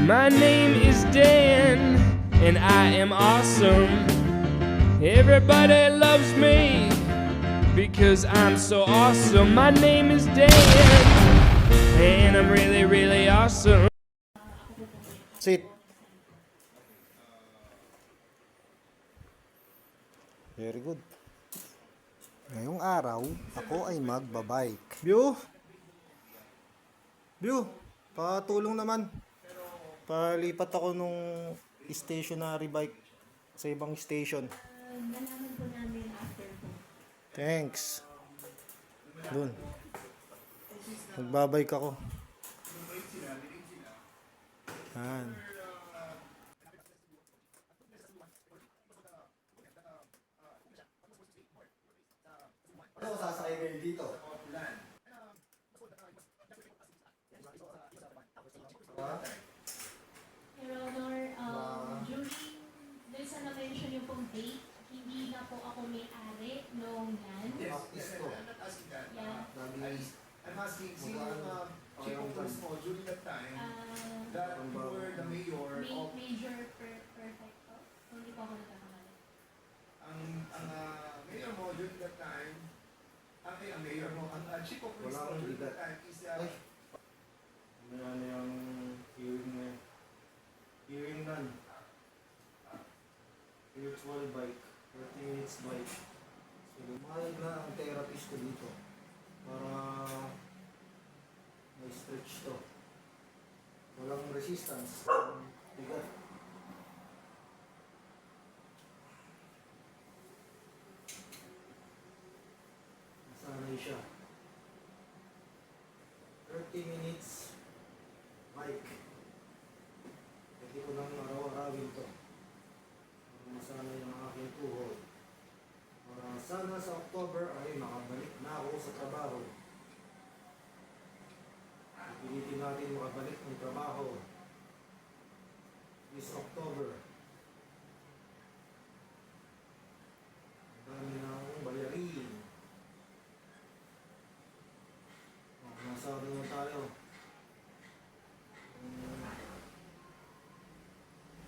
My name is Dan, and I am awesome. Everybody loves me because I'm so awesome. My name is Dan, and I'm really, really awesome. Sit. Very good. Ngayong araw, ako ay magbabike. View? View? Patulong naman. Palipat ako nung stationary bike sa ibang station. Nalaman po namin after po. Thanks. Dun. Magbabike ako. Yan. Ano sasakay kayo dito? Your Honor, during doon sa na-mention yung pong date, hindi na po ako may-ari noong yan. Practice ko. Yeah. I'm asking, sino yung chief of police mo during that time that you were the mayor of Major Perfecto. Hindi po ako nagkakamali. ang mayor mo during that time, ang mayor mo, ang chief of police Wala mo akong during ligat. that time is Ay. Ano yung hearing na yun? Hearing none. Virtual bike. 30 minutes bike. So, lumayag na ang therapist ko dito. Para may stretch to. Walang resistance. Bigat. Nasanay siya. 30 minutes bike. Pwede ko lang araw-arawin to. Para masanay ang aking tuhod. Para sana sa October ay makabalik na ako sa trabaho. Pilitin natin makabalik ng trabaho. This October. Ang dami na akong bayarin. Nasabi na tayo.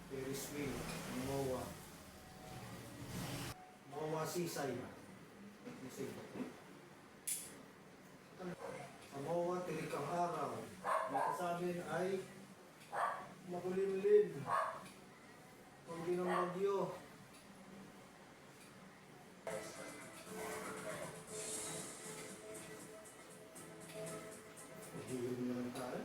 Ferris wheel, MOA. MOA Seaside. Sa MOA, tirik ang araw. Dito sa amin ay makulimlim. Pagdi ng bagyo. Hihirin na lang tayo.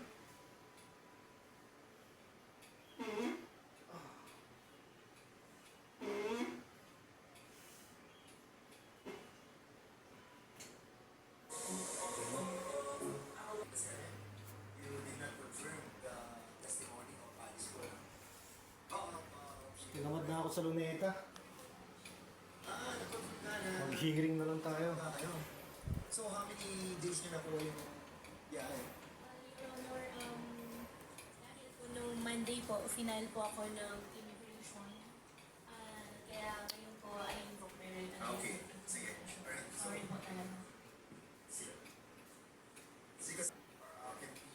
Tinamad na ako sa luneta. Mag-hearing na lang tayo. So how many days nyo na po yung biyahe? Your Honor, dahil po nung Monday po, final po ako ng immigration. Kaya ngayon po ay invoke meron na. Okay, sige. Alright. Sorry po talaga.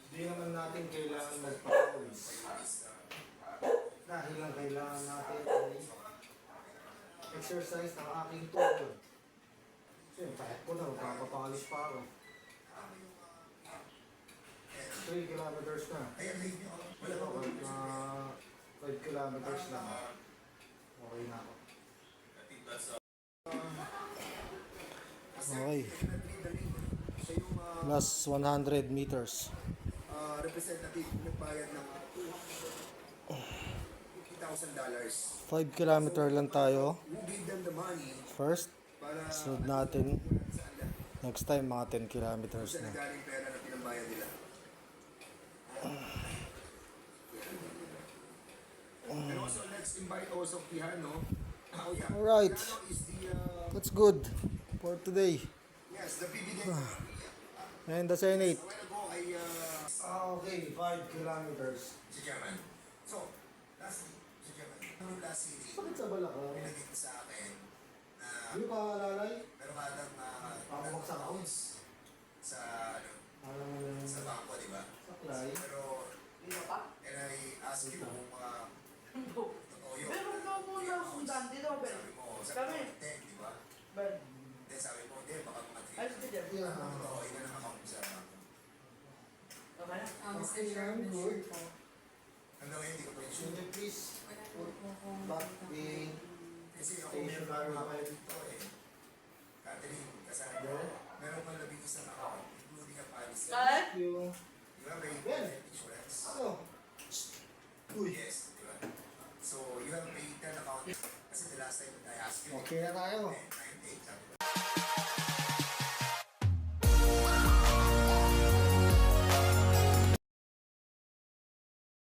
Hindi naman natin kailangan magpa-pause. Dahil ang kailangan natin ay exercise ng aking tuhod. Kasi kahit ko na, magpapapalis pa ako. 3 kilometers na. Kahit na 5 kilometers na. Okay na ako. Okay. Last 100 meters. Representative nagbayad ng $50,000. 5 kilometer lang tayo. Who gave them the money First, para sunod natin. Next time, mga 10 kilometers sa na. nagaling pera na pinambayad nila? And also, let's invite also Quijano. Oh yeah. Alright, Quijano is the, that's good for today. yes, the PBD. And the Senate. A while ago, I, Okay, 5 kilometers. si Chairman. So, lastly, si Chairman, last meeting, Bakit sa Balakang? pinagit sa akin na Hindi pa lalay? meron ka ng Pababagsak ako. sa, ano, Alam mo yung sa bangko, di ba? saklay. Pero, and I asked ask you kung mga totoo yun. Pero ikaw muna kung dante daw, Ben. Sabi mo, Kami. 10, di ba? Ben, Then sabi mo, hindi, baka mga 3. ayos ka dyan. Oo, yun ang account sa Okay na? Mr. Chairman, good. hanggang ngayon, hindi ko pa rin Can sure. you please put back the Kasi ako meron pa rin ako dito eh. Catherine, kasama mo, meron pa labing isang account, including a policy. Kaya? yung You have a Ben. insurance. ano? Uy, Yes, di ba? So, you have a 10 account. Kasi the last time that I asked you, okay na tayo. eh,